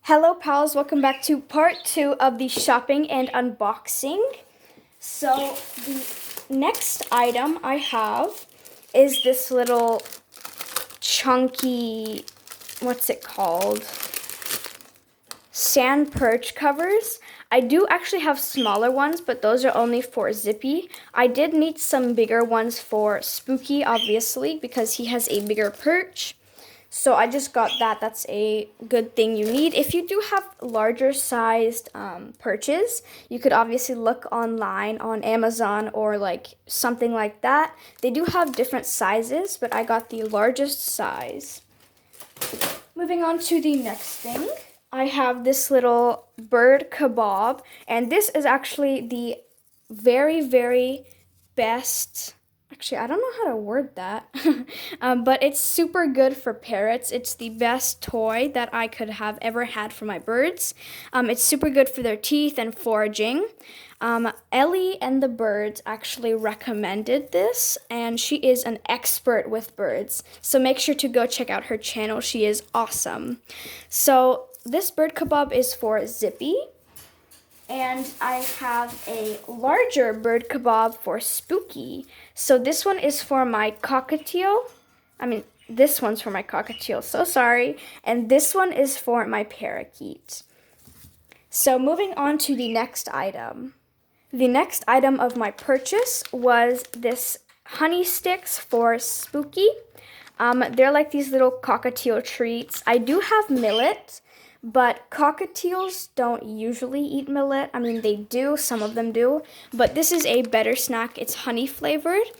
Hello pals, welcome back to part 2 of the shopping and unboxing. So the next item I have is this little chunky, what's it called? Sand perch covers. I do actually have smaller ones, but those are only for Zippy. I did need some bigger ones for Spooky, obviously, because he has a bigger perch. So I just got that. That's a good thing you need. If you do have larger sized perches, you could obviously look online on Amazon or like something like that. They do have different sizes, but I got the largest size. Moving on to the next thing, I have this little bird kebab, and this is actually the very, very best. Actually, I don't know how to word that, but it's super good for parrots. It's the best toy that I could have ever had for my birds. It's super good for their teeth and foraging. Ellie and the birds actually recommended this, and she is an expert with birds. So make sure to go check out her channel. She is awesome. So this bird kebab is for Zippy. And I have a larger bird kebab for Spooky. So this one is for my cockatiel. This one's for my cockatiel, so sorry. And this one is for my parakeet. So moving on to the next item. The next item of my purchase was this honey sticks for Spooky. They're like these little cockatiel treats. I do have millet, but cockatiels don't usually eat millet. They do, some of them do, but this is a better snack. It's honey flavored,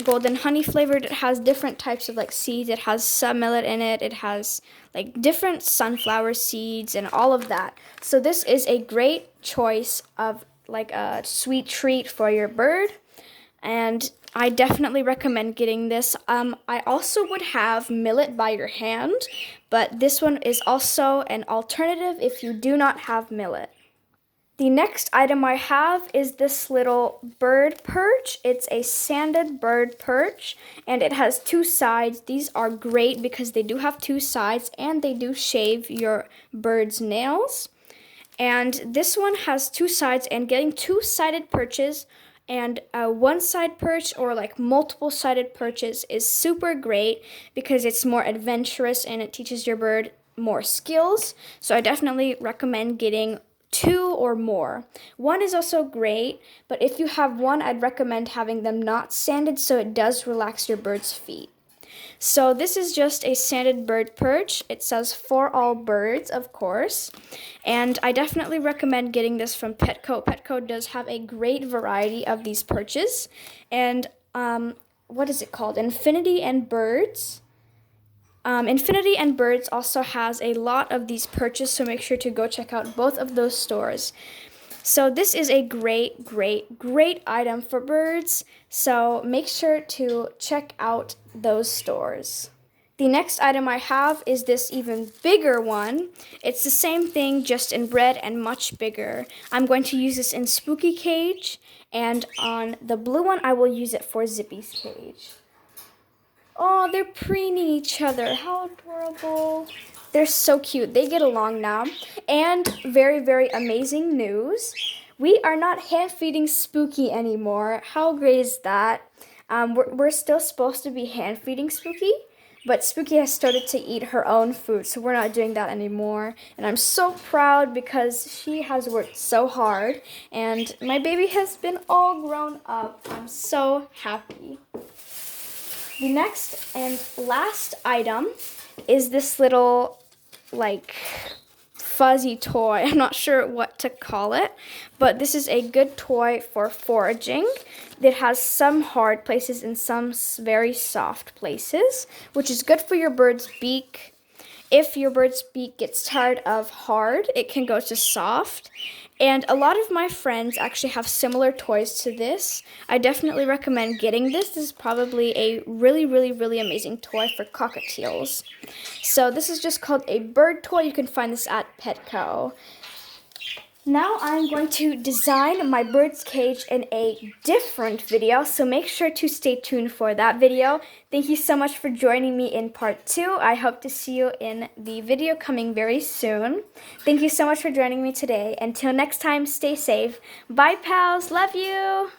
golden honey flavored. It has different types of like seeds. It has some millet in it. It has like different sunflower seeds and all of that. So this is a great choice of like a sweet treat for your bird, and I definitely recommend getting this. I also would have millet by your hand, but this one is also an alternative if you do not have millet. The next item I have is this little bird perch. It's a sanded bird perch, and it has two sides. These are great because they do have two sides, and they do shave your bird's nails. And this one has two sides, and getting two-sided perches and a one-side perch or like multiple-sided perches is super great because it's more adventurous and it teaches your bird more skills. So I definitely recommend getting two or more. One is also great, but if you have one, I'd recommend having them not sanded so it does relax your bird's feet. So this is just a sanded bird perch. It says for all birds, of course. And I definitely recommend getting this from Pt2. Pt2 does have a great variety of these perches. And what is it called? Infinity and Birds. Infinity and Birds also has a lot of these perches, so make sure to go check out both of those stores. So this is a great, great, great item for birds, so make sure to check out those stores. The next item I have is this even bigger one. It's the same thing, just in red and much bigger. I'm going to use this in Spooky cage, and on the blue one, I will use it for Zippy's cage. Oh, they're preening each other. How adorable. They're so cute. They get along now. And very, very amazing news. We are not hand-feeding Spooky anymore. How great is that? We're still supposed to be hand-feeding Spooky, but Spooky has started to eat her own food, so we're not doing that anymore. And I'm so proud because she has worked so hard, and my baby has been all grown up. I'm so happy. The next and last item is this little, like, fuzzy toy. I'm not sure what to call it, but this is a good toy for foraging. It has some hard places and some very soft places, which is good for your bird's beak. If your bird's beak gets tired of hard, it can go to soft. And a lot of my friends actually have similar toys to this. I definitely recommend getting this. This is probably a really, really, really amazing toy for cockatiels. So this is just called a bird toy. You can find this at Pt2. Now I'm going to design my bird's cage in a different video, so make sure to stay tuned for that video. Thank you so much for joining me in part 2. I hope to see you in the video coming very soon. Thank you so much for joining me today. Until next time, stay safe. Bye, pals. Love you.